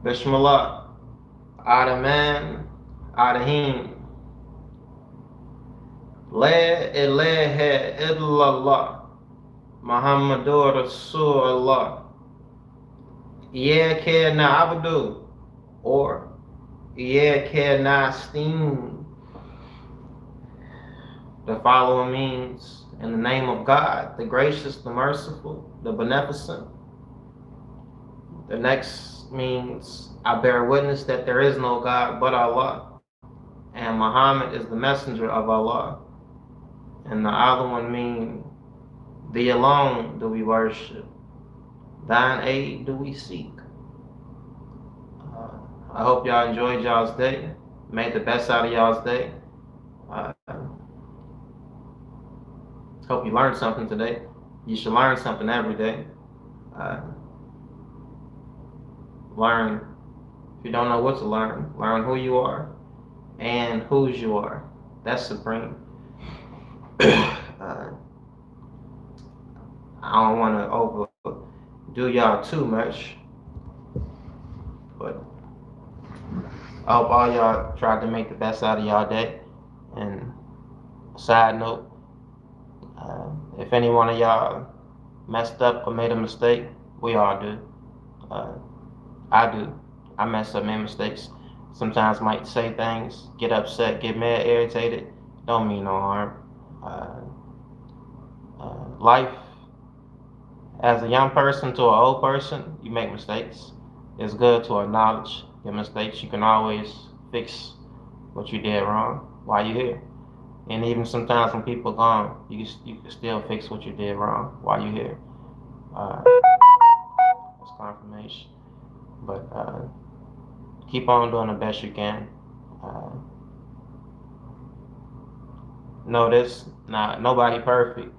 Bismillah, Adaman, Adahim, La ilaha illallah, Muhammadur Rasulullah, Iyaka na'budu, or Iyaka nasta'in. The following means, in the name of God, the gracious, the merciful, the beneficent. The next means, I bear witness that there is no God but Allah, and Muhammad is the messenger of Allah. And the other one means, thee alone do we worship, thine aid do we seek. I hope y'all enjoyed y'all's day, made the best out of y'all's day. Uh, hope you learned something today. You should learn something every day. Uh, learn, if you don't know what to learn who you are and whose you are. That's supreme. I don't want to overdo y'all too much, but I hope all y'all tried to make the best out of y'all day. And side note, if any one of y'all messed up or made a mistake, we all do. I do. I mess up, made mistakes. Sometimes might say things, get upset, get mad, irritated. Don't mean no harm. Life, as a young person to an old person, you make mistakes. It's good to acknowledge your mistakes. You can always fix what you did wrong while you're here. And even sometimes when people are gone, you can still fix what you did wrong while you're here. That's confirmation. But keep on doing the best you can. Know this, nobody perfect.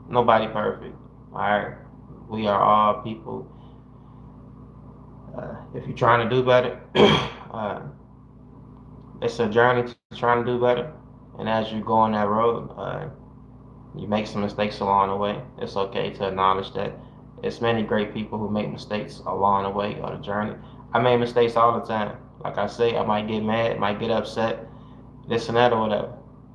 Nobody perfect. Alright? We are all people. If you're trying to do better, it's a journey to trying to do better. And as you go on that road, you make some mistakes along the way. It's okay to acknowledge that. It's many great people who make mistakes along the way on the journey. I make mistakes all the time. Like I say, I might get mad, might get upset, this and that or whatever.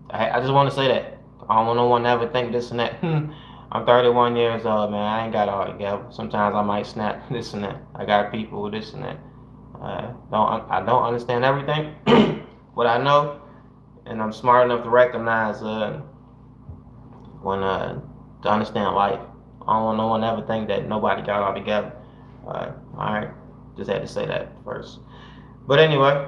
I just want to say that. I don't want no one to ever think this and that. I'm 31 years old, man. I ain't got it all together. Sometimes I might snap this and that. I got people with this and that. I don't understand everything, but I know, and I'm smart enough to recognize when to understand life. I don't want no one to ever think that nobody got it all together. All right. Just had to say that first. But anyway,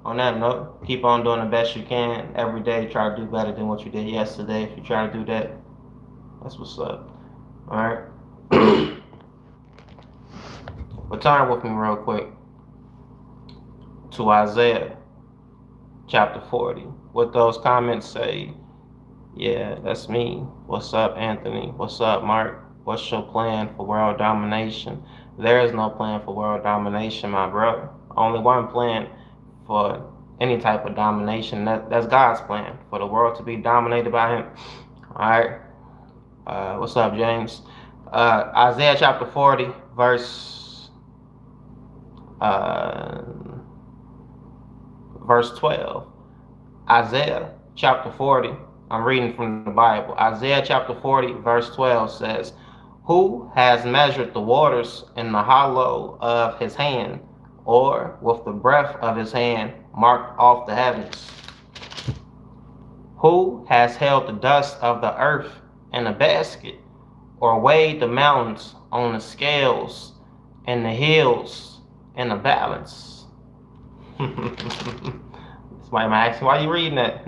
on that note, keep on doing the best you can every day. Try to do better than what you did yesterday. If you try to do that, that's what's up. Alright? But turn with me real quick to Isaiah chapter 40. What those comments say, yeah, that's me. What's up, Anthony? What's up, Mark? What's your plan for world domination? There is no plan for world domination, my brother. Only one plan for any type of domination. That's God's plan, for the world to be dominated by Him. Alright? What's up, James? Isaiah chapter 40, verse 12. Isaiah chapter 40, I'm reading from the Bible. Isaiah chapter 40, verse 12 says, "Who has measured the waters in the hollow of his hand, or with the breath of his hand marked off the heavens? Who has held the dust of the earth in a basket, or weighed the mountains on the scales and the hills in a balance?" Somebody might ask me, why are you reading that?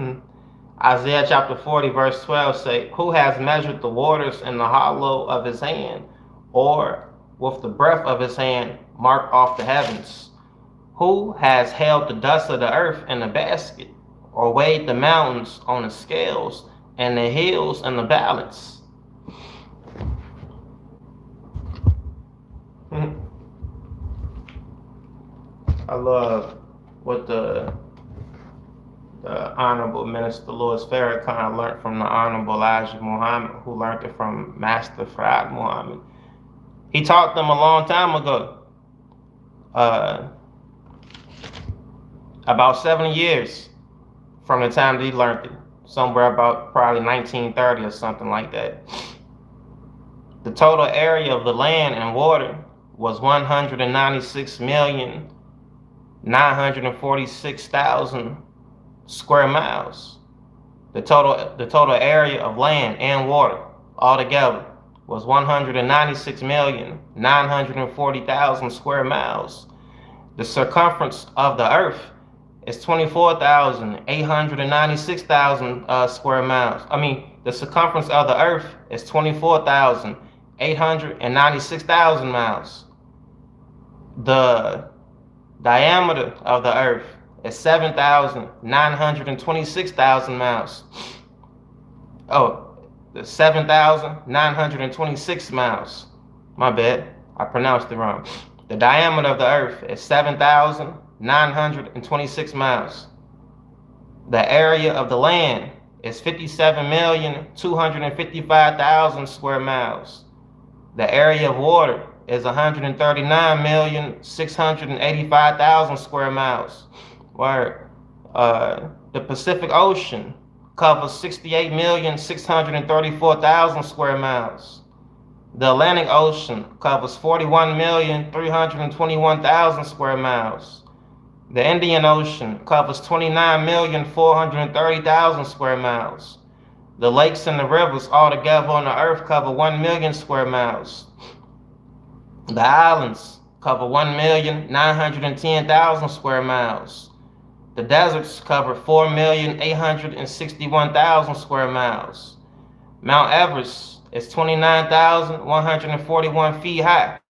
Isaiah chapter 40, verse 12 say, "Who has measured the waters in the hollow of his hand, or with the breath of his hand marked off the heavens? Who has held the dust of the earth in a basket, or weighed the mountains on the scales and the hills in the balance?" I love what the Honorable Minister Louis Farrakhan learned from the Honorable Elijah Muhammad, who learned it from Master Fard Muhammad. He taught them a long time ago. uh, about 70 years from the time that he learned it, somewhere about probably 1930 or something like that. The total area of the land and water was 196,946,000 square miles. The total area of land and water altogether was 196,940,000 square miles. The circumference of the earth is 24,896,000 square miles. The circumference of the earth is 24,896,000 miles. The diameter of the earth is 7,926,000 miles. The 7,926 miles. My bad, I pronounced it wrong. The diameter of the earth is 7,926 miles. The area of the land is 57,255,000 square miles. The area of water is 139,685,000 square miles. Where the Pacific Ocean covers 68,634,000 square miles. The Atlantic Ocean covers 41,321,000 square miles. The Indian Ocean covers 29,430,000 square miles. The lakes and the rivers altogether on the earth cover 1 million square miles. The islands cover 1,910,000 square miles. The deserts cover 4,861,000 square miles. Mount Everest is 29,141 feet high.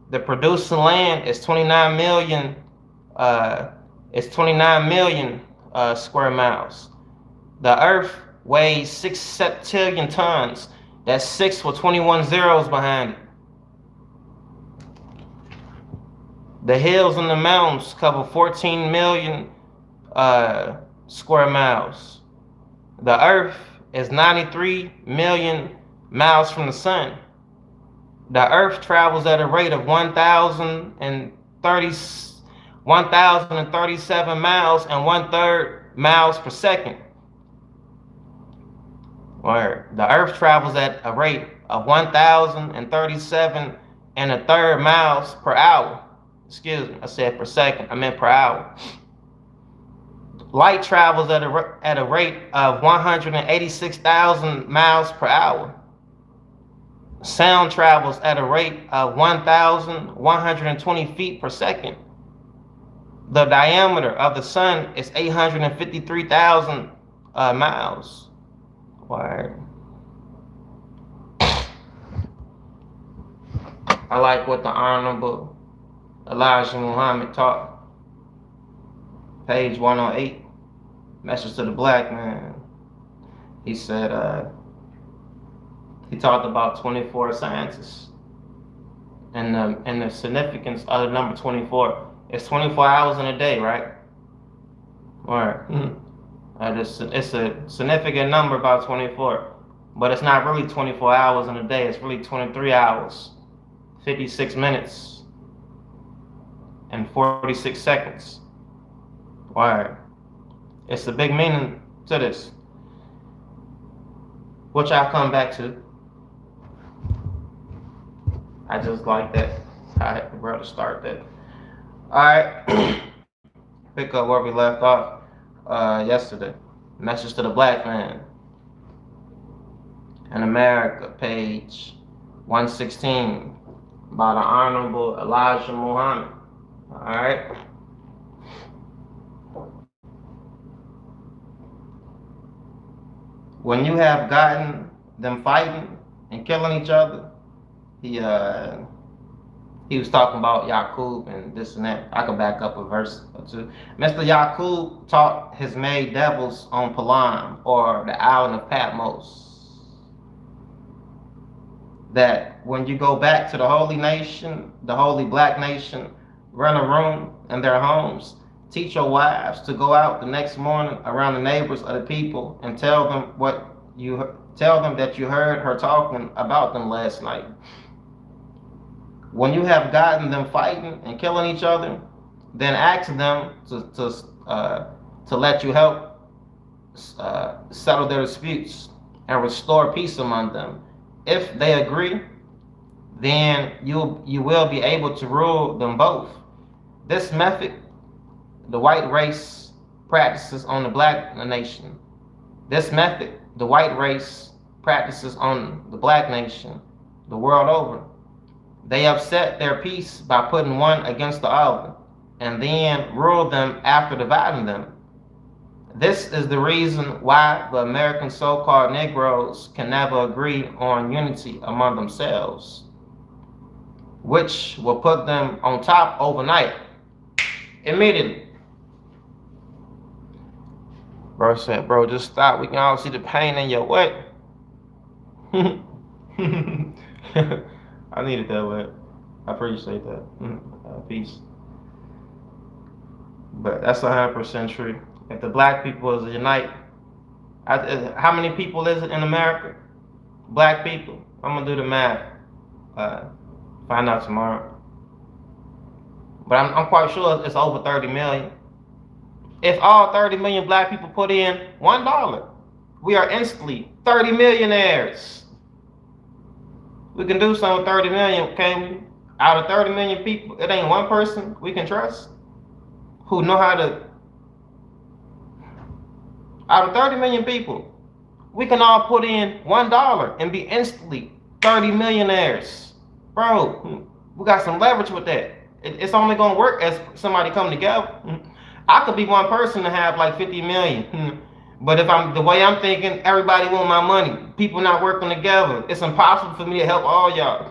The producing land is 29 million square miles. The earth weighs 6 septillion tons. That's 6 with 21 zeros behind it. The hills and the mountains cover 14 million square miles. The earth is 93 million miles from the sun. The earth travels at a rate of 1,037 miles and 1/3 miles per second. Or the earth travels at a rate of 1,037 1/3 miles per hour. Excuse me, I said per second, I meant per hour. Light travels at a rate of 186,000 miles per hour. Sound travels at a rate of 1,120 feet per second. The diameter of the sun is 853,000 miles. Word. I like what the Honorable Elijah Muhammad taught. Page 108, Message to the Blackman. He said, he talked about 24 scientists. And the significance of the number 24. It's 24 hours in a day, right? Or it's a significant number, about 24. But it's not really 24 hours in a day. It's really 23 hours, 56 minutes, and 46 seconds. Why? It's a big meaning to this, which I'll come back to. I just like that. I had the brother start that. Alright. Pick up where we left off yesterday. Message to the Black Man in America, page 116, by the Honorable Elijah Muhammad. Alright. When you have gotten them fighting and killing each other, he was talking about Yaqub and this and that. I could back up a verse or two. Mr. Yaqub taught his maid devils on Palam, or the island of Patmos, that when you go back to the holy nation, the holy black nation, rent a room in their homes, teach your wives to go out the next morning around the neighbors of the people and tell them that you heard her talking about them last night. When you have gotten them fighting and killing each other, then ask them to let you help settle their disputes and restore peace among them. If they agree, then you will be able to rule them both. This method the white race practices on the black nation. This method the white race practices on the black nation the world over. They upset their peace by putting one against the other, and then rule them after dividing them. This is the reason why the American so-called Negroes can never agree on unity among themselves, which will put them on top overnight, immediately. Bro said, bro, just stop. We can all see the pain in your what? I needed that word. I appreciate that. Peace. But that's 100% true. If the black people is unite, how many people is it in America? Black people. I'm gonna do the math. Find out tomorrow. But I'm quite sure it's over 30 million. If all 30 million black people put in $1, we are instantly 30 millionaires. We can do something with 30 million, can we? Out of 30 million people, it ain't one person we can trust who know how to. Out of 30 million people, we can all put in $1 and be instantly 30 millionaires. Bro, we got some leverage with that. It's only gonna work as somebody come together. I could be one person to have like 50 million. But if I'm the way I'm thinking, everybody want my money. People not working together. It's impossible for me to help all y'all.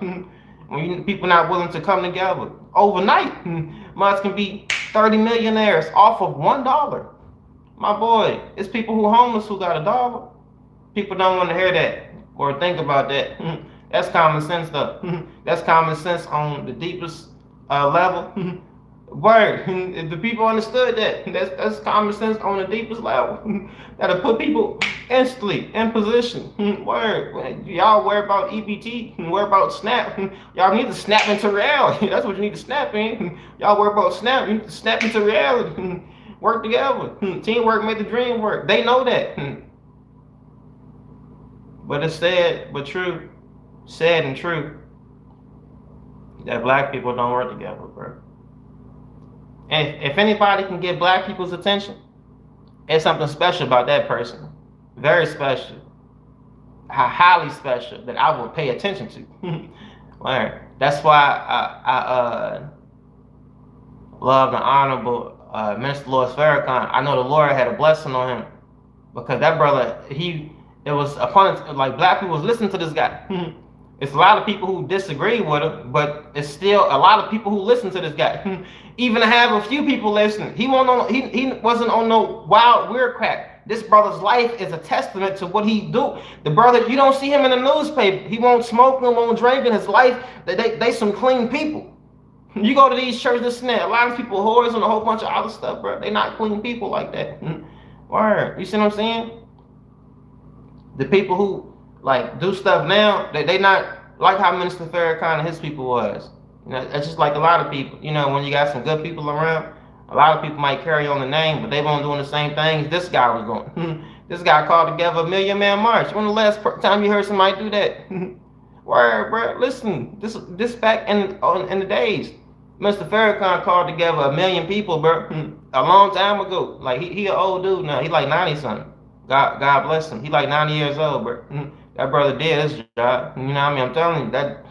When people not willing to come together overnight, must can be 30 millionaires off of $1. My boy, it's people who homeless who got $1. People don't want to hear that or think about that. That's common sense though. That's common sense on the deepest level. Word. If the people understood that, that's common sense on the deepest level. That'll put people instantly in position. Word. Y'all worry about EBT, worry about SNAP. Y'all need to snap into reality. That's what you need to snap in. Y'all worry about SNAP, you need to snap into reality. Work together. Teamwork made the dream work. They know that. But it's sad but true. Sad and true that black people don't work together, bro. And if anybody can get black people's attention, it's something special about that person. Very special. Highly special that I will pay attention to. Right. That's why I love the Honorable Minister Louis Farrakhan. I know the Lord had a blessing on him because that brother, it was upon like black people was listening to this guy. It's a lot of people who disagree with him, but it's still a lot of people who listen to this guy. Even to have a few people listening, he wasn't on no wild weird crap. This brother's life is a testament to what he do. The brother, you don't see him in the newspaper. He won't smoke, won't drink in his life. They some clean people. You go to these churches, a lot of people whores and a whole bunch of other stuff, bro. They not clean people like that. Word. You see what I'm saying? The people who like do stuff now, they not like how Minister Farrakhan and his people was. You know, it's just like a lot of people. You know, when you got some good people around, a lot of people might carry on the name, but they won't doing the same things this guy was doing. This guy called together a Million Man March. When the last time you heard somebody do that? Word, bro. Listen, this back in the days, Mr. Farrakhan called together a million people, bro, a long time ago. Like he an old dude now. He like 90 something. God bless him. He like 90 years old, bro. That brother did his job. You know what I mean? I'm telling you that.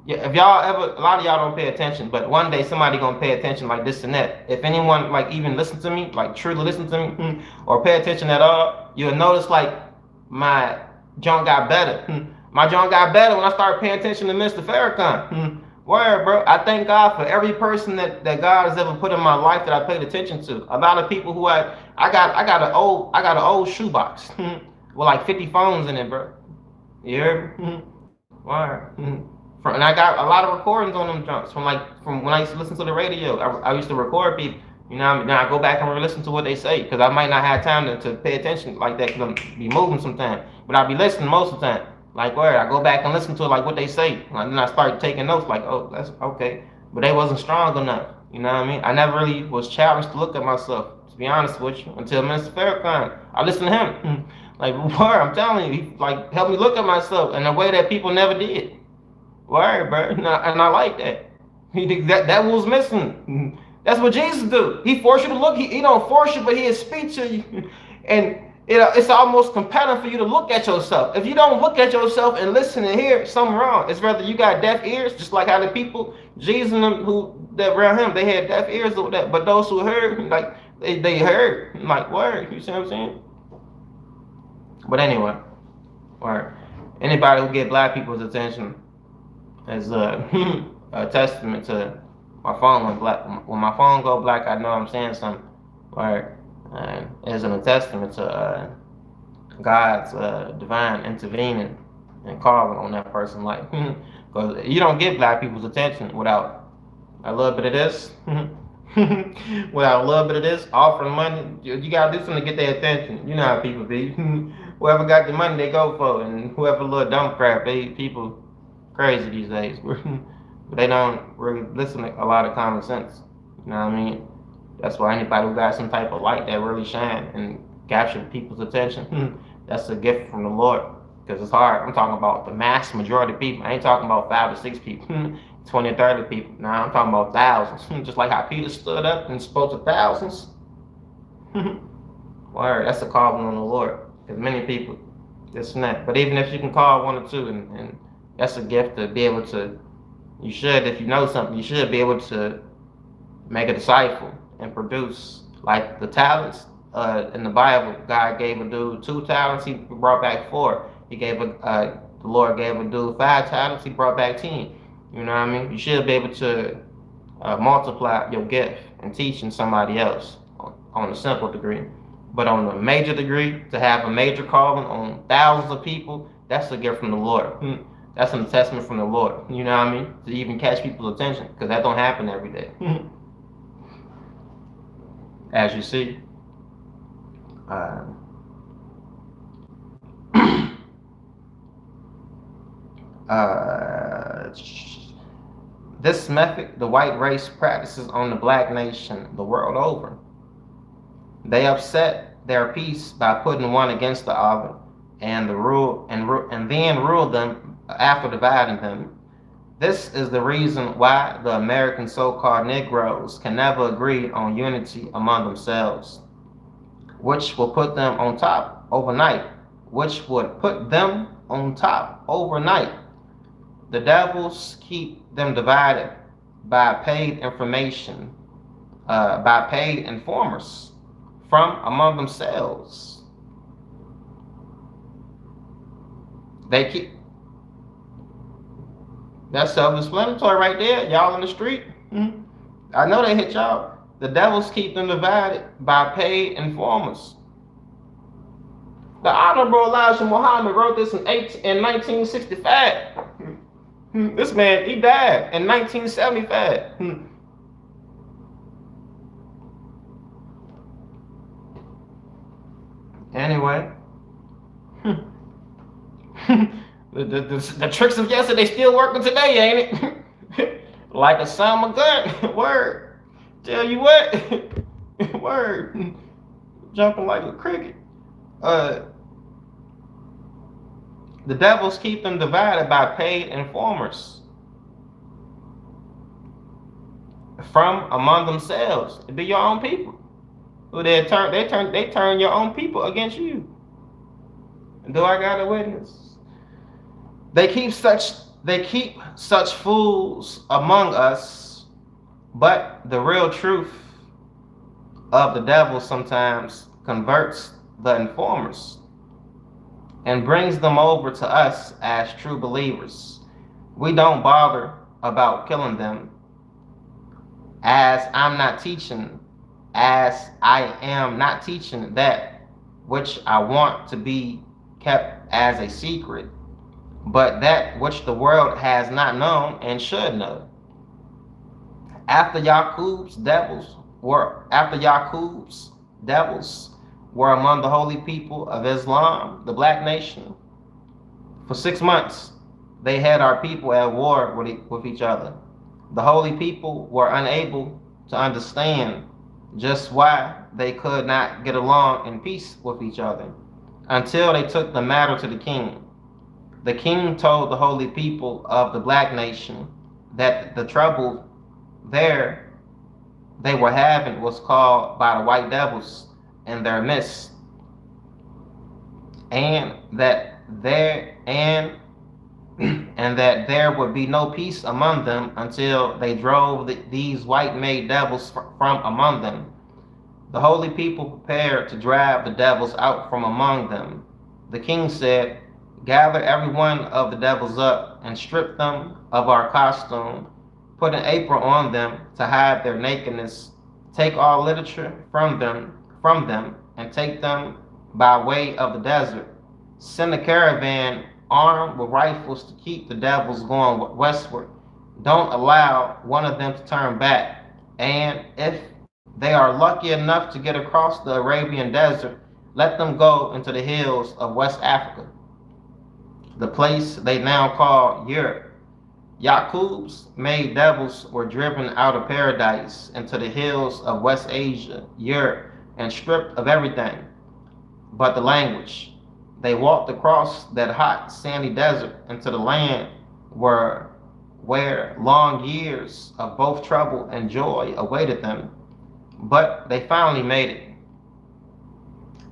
Yeah, if y'all ever, a lot of y'all don't pay attention, but one day somebody gonna pay attention like this and that. If anyone like even listen to me, like truly listen to me, or pay attention at all, you'll notice like my junk got better. My junk got better when I started paying attention to Mr. Farrakhan. Word, bro. I thank God for every person that God has ever put in my life that I paid attention to. A lot of people who I got an old shoebox with like 50 phones in it, bro. You heard me? Word. And I got a lot of recordings on them junks from when I used to listen to the radio. I used to record people. You know, now I go back and listen to what they say because I might not have time to pay attention like that because I'm be moving sometimes. But I'll be listening most of the time. Like where I go back and listen to it, like what they say, and then I start taking notes, like, oh, that's okay, but they wasn't strong enough. You know what I mean? I never really was challenged to look at myself, to be honest with you, until Mr. Farrakhan. I listened to him, like, word, I'm telling you, he like helped me look at myself in a way that people never did. Word, bro, and I like that. That was missing. That's what Jesus do. He force you to look. He don't force you, but he'll speak to you, and it's almost compelling for you to look at yourself. If you don't look at yourself and listen and hear, something wrong. It's whether you got deaf ears, just like how the people Jesus and them who that around him, they had deaf ears or that, but those who heard, like they heard, like word. You see what I'm saying? But anyway, word. Anybody who get black people's attention is a testament to my phone went black. When my phone go black, I know I'm saying something. Right? Is a testament to God's divine intervening and calling on that person. Like, because you don't get black people's attention without a little bit of this. Without a little bit of this, offering money, you gotta do something to get their attention. You know how people be. Whoever got the money, they go for it, and whoever a little dumb crap, people crazy these days. But they don't really listen to a lot of common sense. You know what I mean? That's why anybody who got some type of light that really shine and capture people's attention, that's a gift from the Lord. Because it's hard. I'm talking about the mass majority of people. I ain't talking about 5 or 6 people, 20 or 30 people. Now I'm talking about thousands. Just like how Peter stood up and spoke to thousands. Word, that's a calling on the Lord. Because many people, this and that. But even if you can call 1 or 2, and that's a gift to be able to, you should, if you know something, you should be able to make a disciple and produce. Like the talents in the Bible, God gave a dude 2 talents, he brought back 4. He gave the Lord gave a dude 5 talents, he brought back 10. You know what I mean? You should be able to multiply your gift and teaching somebody else on a simple degree. But on a major degree, to have a major calling on thousands of people, that's a gift from the Lord. That's an testament from the Lord. You know what I mean? To even catch people's attention, because that don't happen every day. As you see. This method the white race practices on the black nation the world over. They upset their peace by putting one against the other, and then rule them after dividing them. This is the reason why the American so-called Negroes can never agree on unity among themselves, which will put them on top overnight. The devils keep them divided by paid informers from among themselves. They keep, that's self-explanatory right there. Y'all in the street. I know they hit y'all. The devils keep them divided by paid informers. The Honorable Elijah Muhammad wrote this in 1965. This man, he died in 1975. Anyway. The tricks of yesterday still working today, ain't it? Like a summer gun. Word. Tell you what. Word. Jumping like a cricket. The devils keep them divided by paid informers from among themselves. It be your own people. Who they turn your own people against you. Do I got a witness? They keep such fools among us, but the real truth of the devil sometimes converts the informers and brings them over to us as true believers. We don't bother about killing them, as I am not teaching that which I want to be kept as a secret, but that which the world has not known and should know. After Yaqub's devils were among the holy people of Islam, the black nation, For 6 months, they had our people at war with each other. The holy people were unable to understand just why they could not get along in peace with each other until they took the matter to the king. The king told the holy people of the black nation that the trouble there they were having was caused by the white devils in their midst, and that there and that there would be no peace among them until they drove these white-made devils from among them. The holy people prepared to drive the devils out from among them. The king said, "Gather every one of the devils up and strip them of our costume. Put an apron on them to hide their nakedness. Take all literature from them, and take them by way of the desert. Send a caravan armed with rifles to keep the devils going westward. Don't allow one of them to turn back. And if they are lucky enough to get across the Arabian desert, let them go into the hills of West Africa, the place they now call Europe." Yaqub's made devils were driven out of paradise into the hills of West Asia, Europe, and stripped of everything but the language. They walked across that hot, sandy desert into the land where long years of both trouble and joy awaited them. But they finally made it.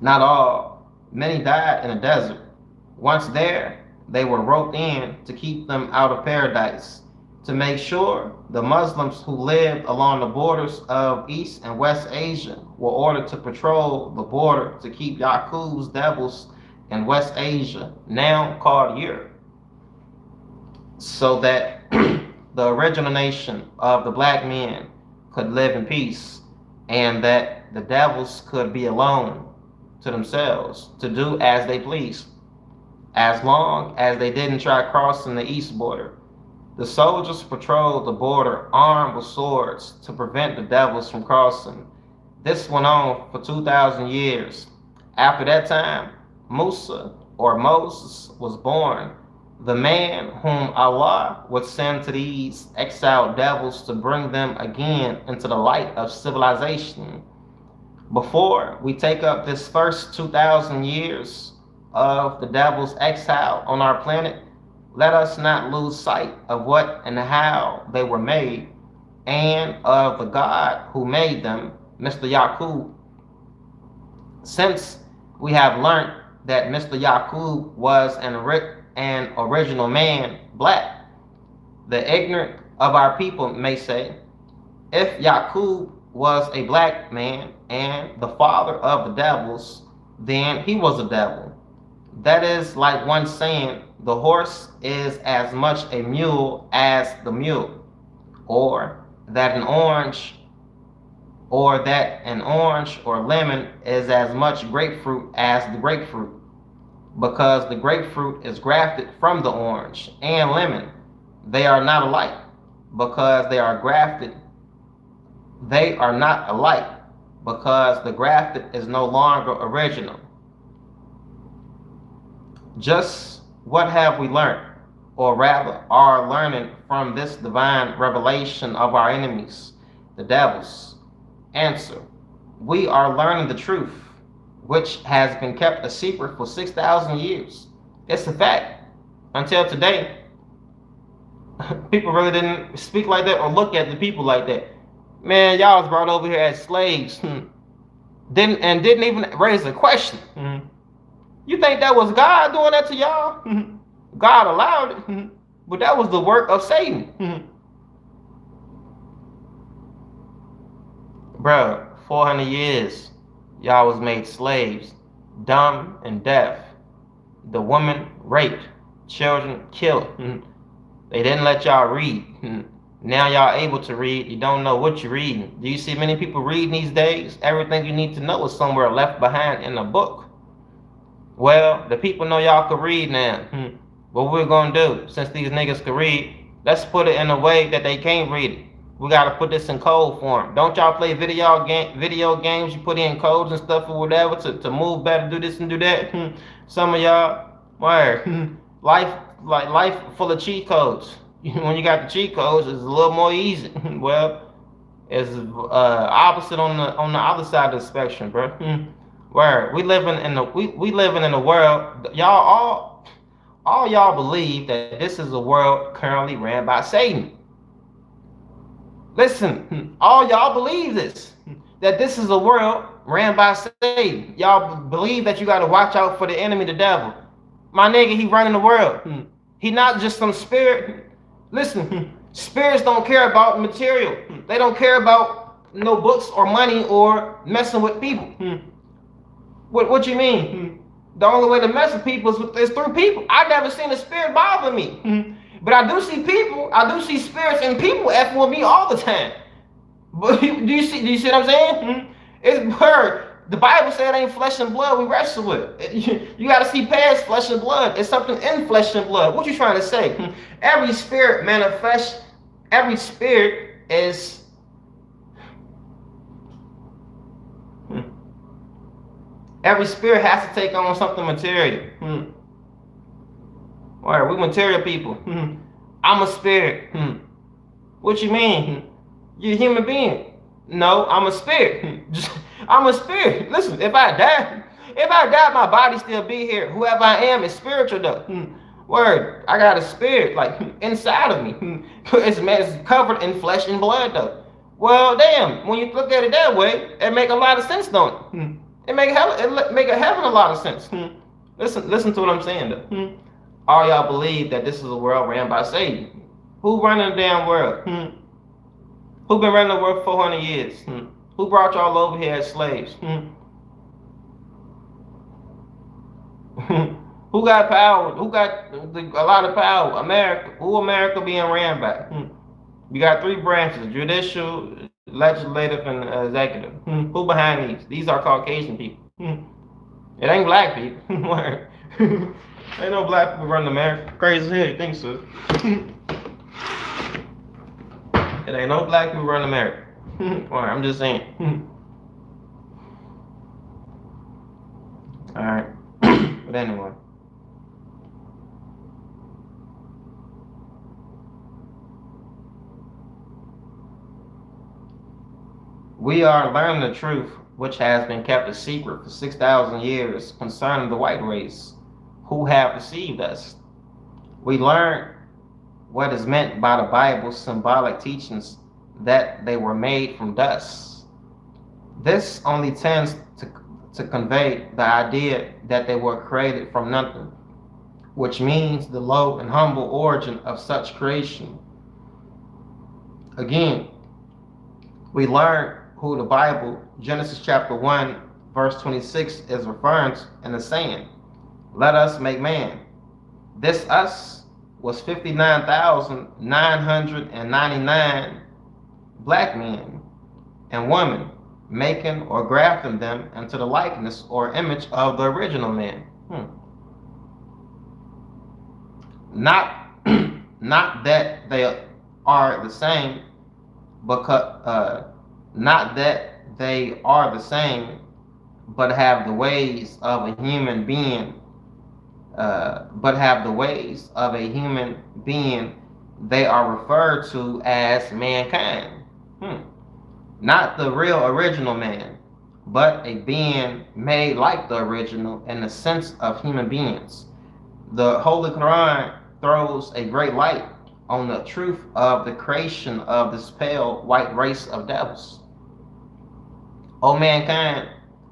Not all. Many died in the desert. Once there, they were roped in to keep them out of paradise. To make sure, the Muslims who lived along the borders of East and West Asia were ordered to patrol the border to keep Yaqub's devils in West Asia, now called Europe, so that the original nation of the black men could live in peace, and that the devils could be alone to themselves to do as they pleased, as long as they didn't try crossing the east border. The soldiers patrolled the border armed with swords to prevent the devils from crossing. This went on for 2,000 years. After that time, Musa, or Moses, was born, the man whom Allah would send to these exiled devils to bring them again into the light of civilization. Before we take up this first 2,000 years of the devil's exile on our planet, let us not lose sight of what and how they were made, and of the God who made them, Mr. Yaqub. Since we have learnt that Mr. Yaqub was an original man, black, the ignorant of our people may say, if Yaqub was a black man and the father of the devils, then he was a devil. That is like one saying the horse is as much a mule as the mule, or that an orange or lemon is as much grapefruit as the grapefruit, because the grapefruit is grafted from the orange and lemon. They are not alike because they are grafted. They are not alike because the grafted is no longer original. Just what have we learned, or rather are learning from this divine revelation of our enemies, the devils? Answer: we are learning the truth, which has been kept a secret for 6,000 years. It's a fact. Until today, people really didn't speak like that or look at the people like that. Man, y'all was brought over here as slaves, didn't even raise a question. You think that was God doing that to y'all? God allowed it, but that was the work of Satan. Bro, 400 years, y'all was made slaves, dumb and deaf. The women raped, children killed. They didn't let y'all read. Now y'all able to read, you don't know what you're reading. Do you see many people reading these days? Everything you need to know is somewhere left behind in a book. Well, the people know y'all can read now. What we're gonna do, since these niggas can read, let's put it in a way that they can't read it. We gotta put this in code form. Don't y'all play video games? You put in codes and stuff or whatever to move better, do this and do that. Some of y'all, where? life, like life full of cheat codes. When you got the cheat codes, it's a little more easy. Well, it's opposite on the other side of the spectrum, bro. Where we living in a world, all y'all believe that this is a world currently ran by Satan. Listen, all y'all believe this, that this is a world ran by Satan. Y'all believe that you got to watch out for the enemy, the devil. My nigga, he running the world. He not just some spirit. Listen, spirits don't care about material. They don't care about no books or money or messing with people. What you mean? The only way to mess with people is through people. I never seen a spirit bother me. But I do see people, I do see spirits and people effing with me all the time. But do you see what I'm saying? It's bird. The Bible said it ain't flesh and blood we wrestle with. You got to see past flesh and blood. It's something in flesh and blood. What you trying to say? Every spirit manifests. Every spirit is. Every spirit has to take on something material. All right, we material people. I'm a spirit. What you mean? You're a human being. No, I'm a spirit. I'm a spirit. Listen, if I die, my body still be here. Whoever I am is spiritual though. Word, I got a spirit like inside of me. It's covered in flesh and blood though. Well, damn, when you look at it that way, it make a lot of sense, don't it? It make a hell of a lot of sense. Listen to what I'm saying though. All y'all believe that this is a world ran by Satan. Who running the damn world? Who been running the world for 400 years? Who brought y'all over here as slaves? Who got power? Who got a lot of power? America. Who America being ran by? We got three branches: judicial, legislative, and executive. Who behind these? These are Caucasian people. It ain't black people. Ain't no black people running America. Crazy as hell, you think so? It ain't no black people running America. Alright, I'm just saying. Alright. But anyway. We are learning the truth, which has been kept a secret for 6,000 years concerning the white race, who have deceived us. We learn what is meant by the Bible's symbolic teachings, that they were made from dust. This only tends to convey the idea that they were created from nothing, which means the low and humble origin of such creation. Again, we learn who the Bible, Genesis chapter 1, verse 26, is referring to in the saying, "Let us make man." This us was 59,999 black men and women, making or grafting them into the likeness or image of the original man. Not that they are the same, not that they are the same, but have the ways of a human being. They are referred to as mankind. Not the real original man, but a being made like the original in the sense of human beings. The Holy Quran throws a great light on the truth of the creation of this pale white race of devils. O mankind,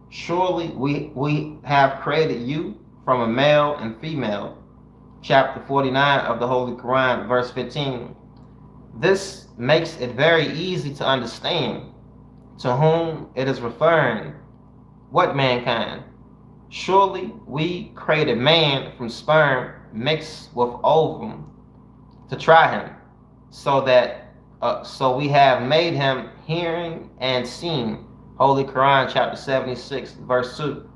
surely we have created you from a male and female. Chapter 49 of the Holy Quran, verse 15. This makes it very easy to understand to whom it is referring. What mankind? Surely we created man from sperm mixed with ovum to try him, so we have made him hearing and seeing. Holy Quran, chapter 76, verse 2.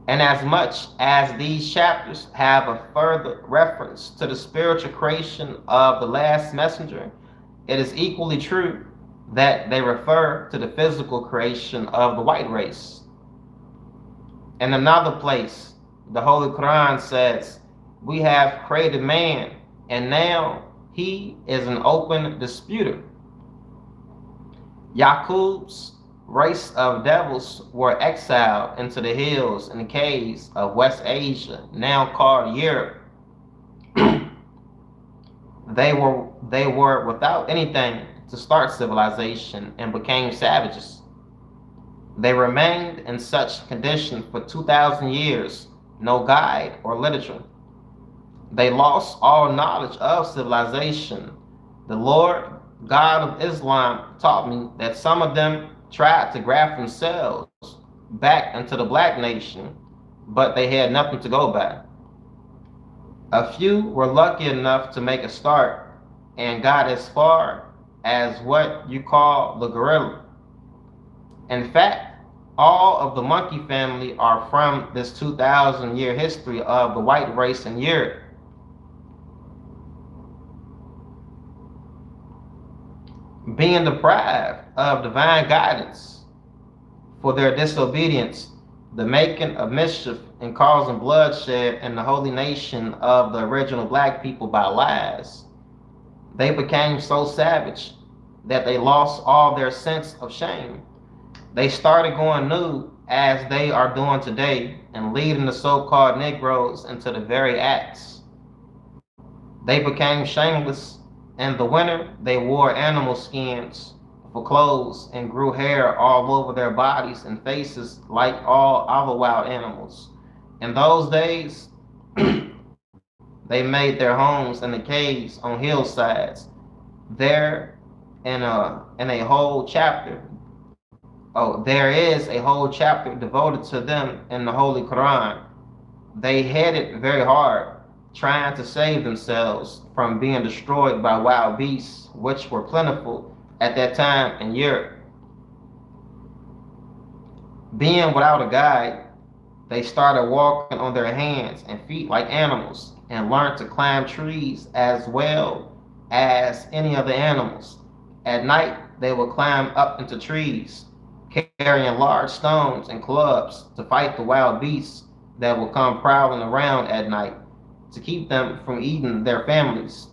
And as much as these chapters have a further reference to the spiritual creation of the last messenger, it is equally true that they refer to the physical creation of the white race. In another place, the Holy Quran says, We have created man, and now he is an open disputer. Yaqub's race of devils were exiled into the hills and caves of West Asia, now called Europe. They were without anything to start civilization and became savages. They remained in such condition for 2,000 years, no guide or literature. They lost all knowledge of civilization. The Lord God of Islam taught me that some of them tried to graft themselves back into the black nation, but they had nothing to go by. A few were lucky enough to make a start and got as far as what you call the gorilla. In fact, all of the monkey family are from this 2,000-year history of the white race in Europe. Being deprived of divine guidance for their disobedience, the making of mischief and causing bloodshed in the holy nation of the original black people by lies, they became so savage that they lost all their sense of shame. They started going nude as they are doing today and leading the so-called Negroes into the very acts. They became shameless. In the winter, they wore animal skins for clothes and grew hair all over their bodies and faces like all other wild animals. In those days, they made their homes in the caves on hillsides. There, in a whole chapter, there is a whole chapter devoted to them in the Holy Quran. They had it very hard, trying to save themselves from being destroyed by wild beasts, which were plentiful at that time in Europe. Being without a guide, they started walking on their hands and feet like animals and learned to climb trees as well as any other animals. At night, they would climb up into trees, carrying large stones and clubs to fight the wild beasts that would come prowling around at night to keep them from eating their families.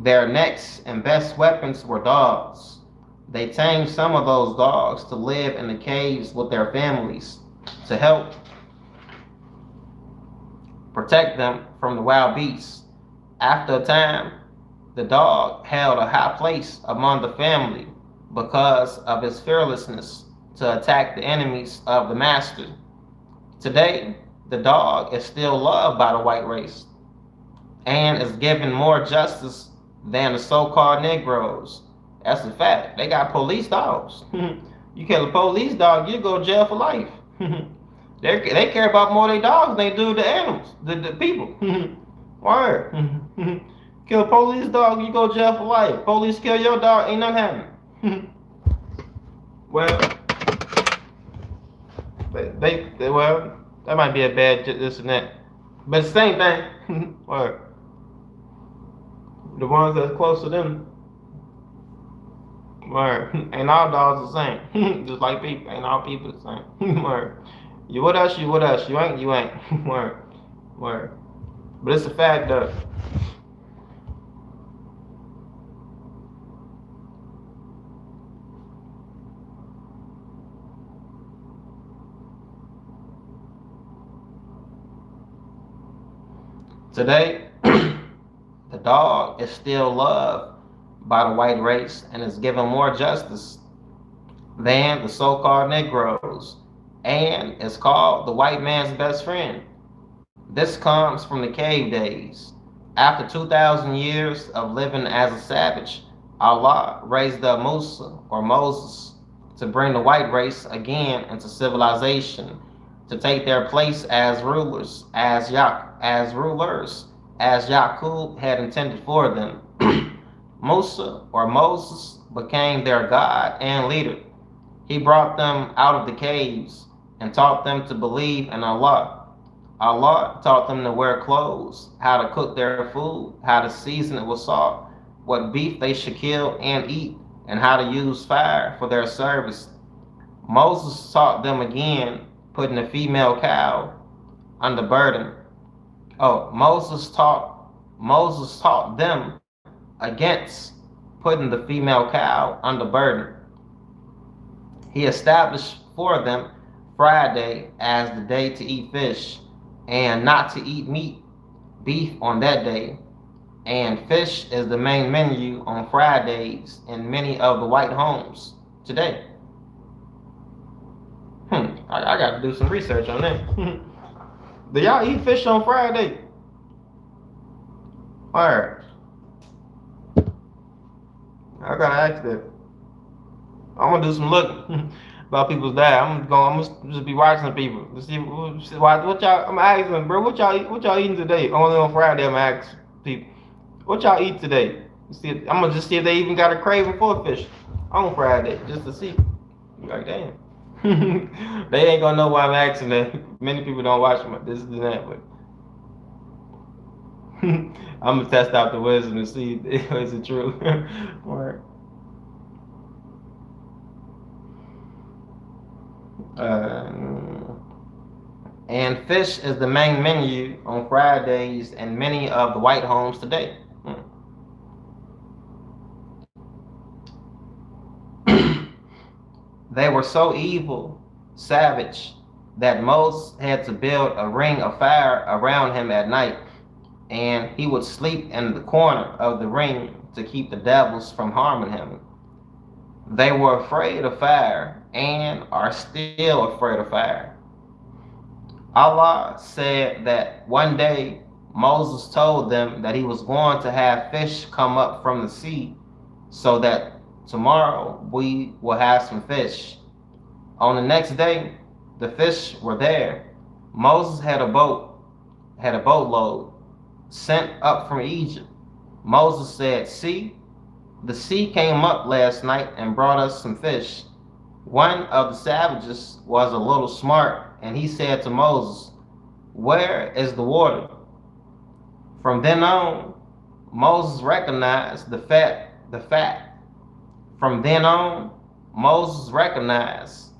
Their next and best weapons were dogs. They tamed some of those dogs to live in the caves with their families to help protect them from the wild beasts. After a time, the dog held a high place among the family because of his fearlessness to attack the enemies of the master. Today, the dog is still loved by the white race and is given more justice than the so-called Negroes. That's a fact. They got police dogs. You kill a police dog, you go to jail for life. They care about more their dogs than they do the animals, the people. Word. Kill a police dog, you go to jail for life. Police kill your dog, ain't nothing happening. Well, well, that might be a bad this and that. But it's the same thing. Word. The ones that's close to them. Word. Ain't all dogs the same. Just like people. Ain't all people the same. Word. You with us, you with us. You ain't, you ain't. Word. Word. But it's a fact though. Today, the dog is still loved by the white race and is given more justice than the so-called Negroes and is called the white man's best friend. This comes from the cave days. After 2,000 years of living as a savage, Allah raised up Musa or Moses to bring the white race again into civilization, to take their place as rulers, as Yaqub had intended for them. Musa or Moses became their God and leader. He brought them out of the caves and taught them to believe in Allah. Allah taught them to wear clothes, how to cook their food, how to season it with salt, what beef they should kill and eat, and how to use fire for their service. Moses taught them again, putting a female cow under burden Oh, Moses taught them against putting the female cow under burden. He established for them Friday as the day to eat fish, and not to eat beef on that day. And fish is the main menu on Fridays in many of the white homes today. I got to do some research on that. Do y'all eat fish on Friday? Alright, I gotta ask that. I'm gonna do some looking about people's diet. I'm gonna just be watching people to see what y'all. I'm asking, bro, what y'all eating today? Only on Friday, I'm asking people, what y'all eat today? See, I'm gonna just see if they even got a craving for fish on Friday, just to see. Like, damn. They ain't gonna know why I'm asking that. Many people don't watch my this and that, but I'm gonna test out the wisdom to see if is it true. Right. Uh, and fish is the main menu on Fridays in many of the white homes today. They were so evil, savage, that Moses had to build a ring of fire around him at night, and he would sleep in the corner of the ring to keep the devils from harming him. They were afraid of fire and are still afraid of fire. Allah said that one day Moses told them that he was going to have fish come up from the sea so that tomorrow we will have some fish. On the next day, the fish were there. Moses had a boatload sent up from Egypt. Moses said, "See, the sea came up last night and brought us some fish." One of the savages was a little smart, and he said to Moses, "Where is the water?" From then on, Moses recognized the fact. From then on, Moses recognized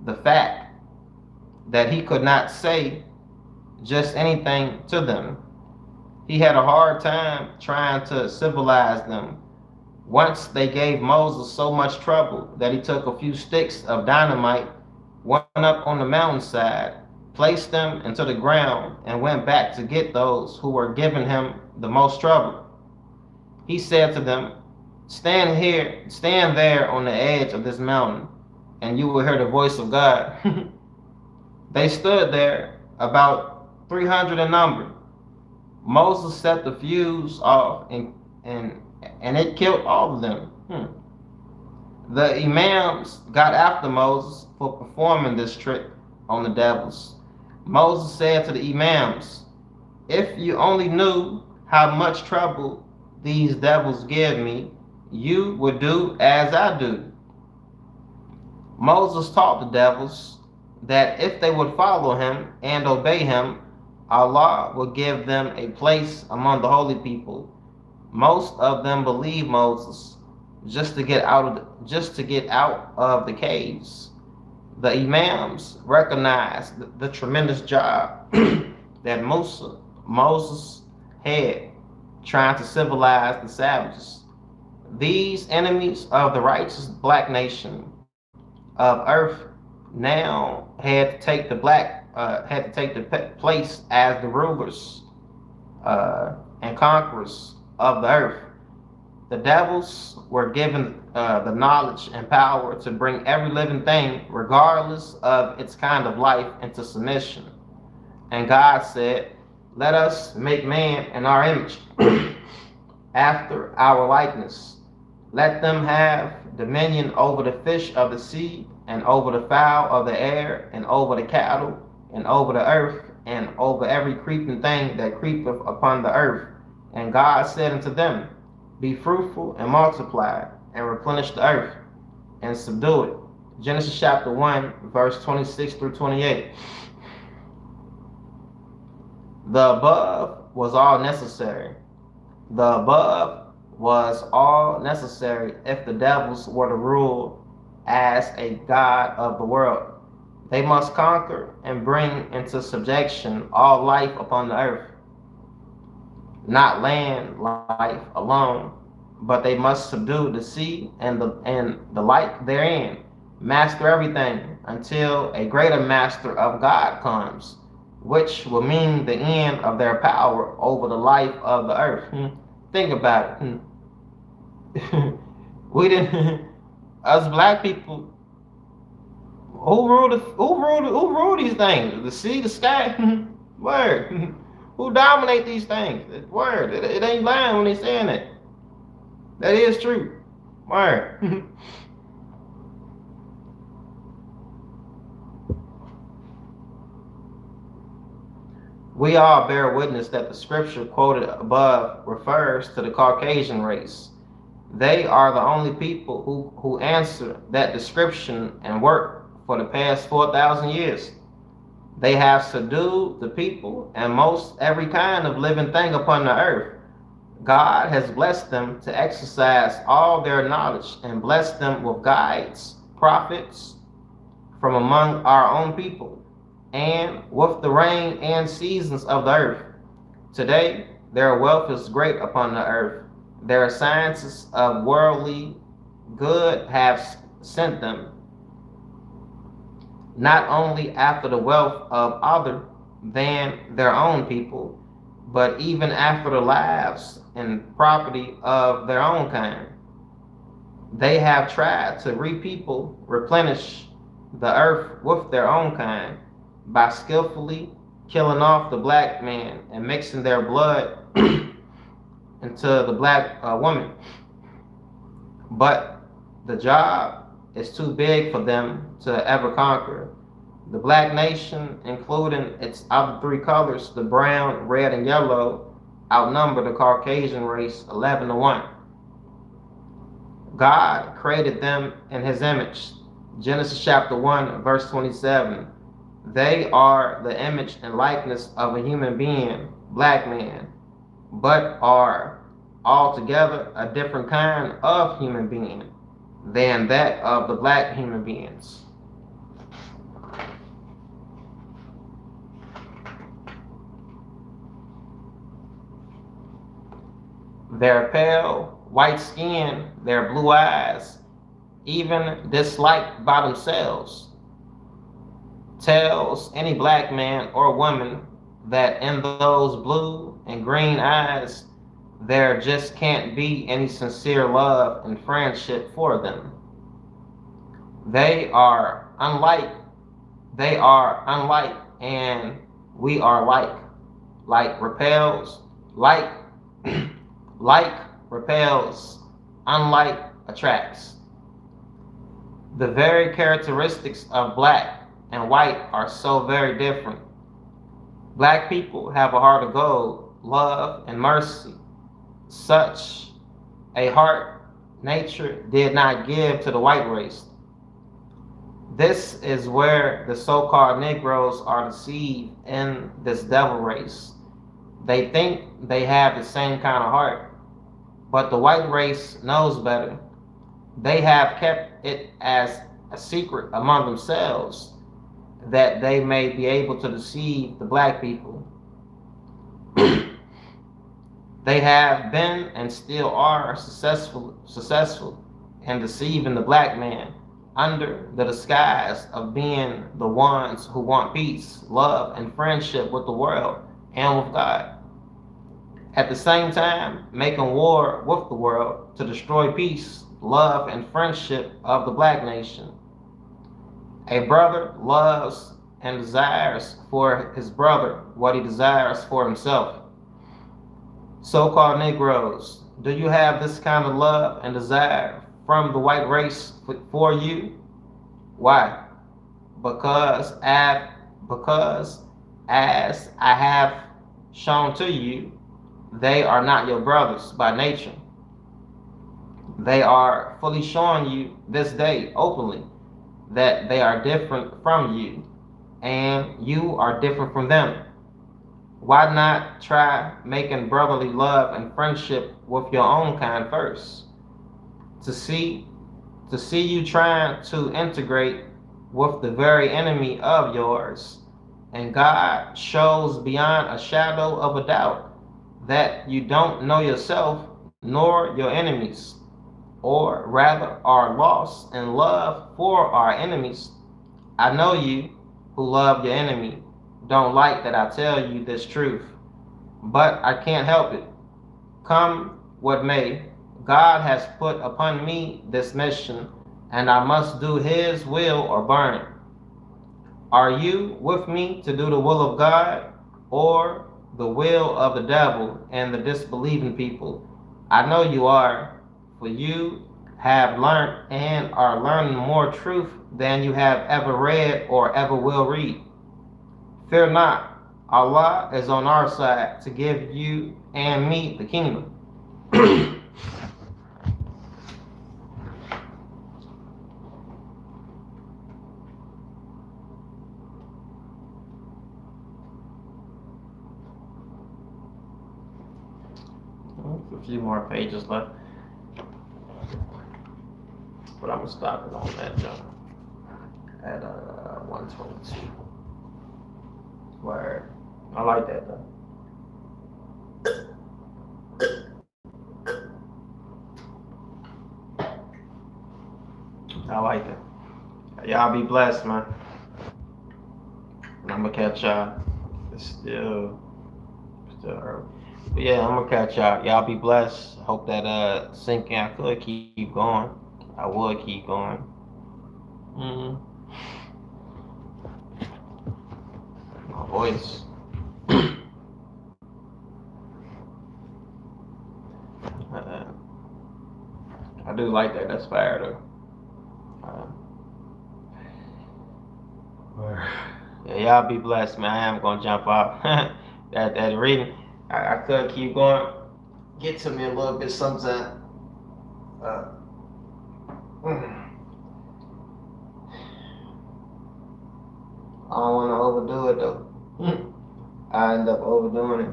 the fact that he could not say just anything to them. He had a hard time trying to civilize them. Once they gave Moses so much trouble that he took a few sticks of dynamite, went up on the mountainside, placed them into the ground, and went back to get those who were giving him the most trouble. He said to them, stand there on the edge of this mountain, and you will hear the voice of God." They stood there, about 300 in number. Moses set the fuse off, and it killed all of them. The imams got after Moses for performing this trick on the devils. Moses said to the imams, "If you only knew how much trouble these devils give me, you would do as I do." Moses taught the devils that if they would follow him and obey him, Allah would give them a place among the holy people. Most of them believed Moses just to get out of the caves. The imams recognized the tremendous job that Moses had trying to civilize the savages. These enemies of the righteous black nation of earth now had to take the place as the rulers and conquerors of the earth. The devils were given the knowledge and power to bring every living thing, regardless of its kind of life, into submission. And God said, "Let us make man in our image, after our likeness. Let them have dominion over the fish of the sea, and over the fowl of the air, and over the cattle, and over the earth, and over every creeping thing that creepeth upon the earth." And God said unto them, "Be fruitful and multiply, and replenish the earth, and subdue it." Genesis chapter 1, verse 26 through 28. The above was all necessary. The above was all necessary if the devils were to rule as a god of the world. They must conquer and bring into subjection all life upon the earth. not land life alone, but they must subdue the sea and the like therein, master everything until a greater master of God comes, which will mean the end of their power over the life of the earth. Think about it. We didn't, us black people, who rule these things? The sea, the sky? Word. Who dominate these things? Word. It ain't lying when they saying it. That is true. Word. We all bear witness that the scripture quoted above refers to the Caucasian race. They are the only people who answer that description and work for the past 4,000 years. They have subdued the people and most every kind of living thing upon the earth. God has blessed them to exercise all their knowledge and blessed them with guides, prophets from among our own people, and with the rain and seasons of the earth. Today, their wealth is great upon the earth. Their sciences of worldly good have sent them, not only after the wealth of other than their own people, but even after the lives and property of their own kind. They have tried to replenish the earth with their own kind by skillfully killing off the black man and mixing their blood into the black woman. But the job is too big for them to ever conquer. The black nation, including its other three colors, the brown, red, and yellow, outnumber the Caucasian race 11 to 1. God created them in his image. Genesis chapter 1, verse 27. They are the image and likeness of a human being, black man, but are altogether a different kind of human being than that of the black human beings. Their pale white skin, their blue eyes, even disliked by themselves, tells any black man or woman that in those blue and green eyes there just can't be any sincere love and friendship for them. They are unlike, and we are like. Like repels, like, like repels, unlike attracts. The very characteristics of black and white are so very different. Black people have a heart of gold, love, and mercy. Such a heart nature did not give to the white race. This is where the so-called Negroes are deceived in this devil race. They think they have the same kind of heart, but the white race knows better. They have kept it as a secret among themselves that they may be able to deceive the black people. They have been and still are successful in deceiving the black man under the disguise of being the ones who want peace, love, and friendship with the world and with God. At the same time, making war with the world to destroy peace, love, and friendship of the black nation. A brother loves and desires for his brother what he desires for himself. So-called Negroes, do you have this kind of love and desire from the white race for you? Why? Because as I have shown to you, they are not your brothers by nature. They are fully showing you this day openly that they are different from you and you are different from them. Why not try making brotherly love and friendship with your own kind first? To see you trying to integrate with the very enemy of yours, and God shows beyond a shadow of a doubt that you don't know yourself nor your enemies, or rather are lost in love for our enemies. I know you who love your enemy don't like that I tell you this truth, but I can't help it. Come what may, God has put upon me this mission, and I must do His will or burn. Are you with me to do the will of God, or the will of the devil and the disbelieving people? I know you are, for you have learned and are learning more truth than you have ever read or ever will read. Fear not, Allah is on our side to give you and me the kingdom. A few more pages left, but I'm gonna stop it on that jump at 122. Word. I like that though. I like that. Y'all be blessed, man. And I'm gonna catch y'all. It's still early. But yeah, I'm gonna catch y'all. Y'all be blessed. Hope that sinking. I could keep going. I would keep going. Mm. My voice. I do like that. That's fire though. Yeah, y'all be blessed, man. I am gonna jump out. that reading, I could keep going. Get to me a little bit sometimes. Uh, I don't want to overdo it though. I end up overdoing it.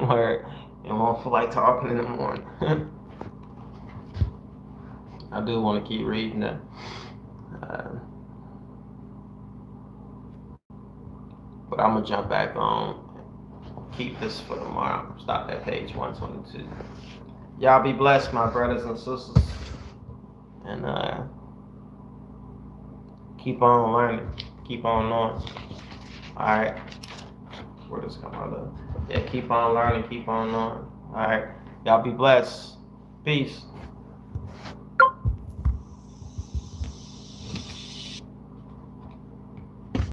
Where it won't feel like talking in the morning. I do want to keep reading that. But I'm gonna jump back on. Keep this for tomorrow. Stop at page 122. Y'all be blessed, my brothers and sisters, and keep on learning, keep on knowing. All right, where does come out of? Yeah, keep on learning, keep on knowing. All right, y'all be blessed. Peace.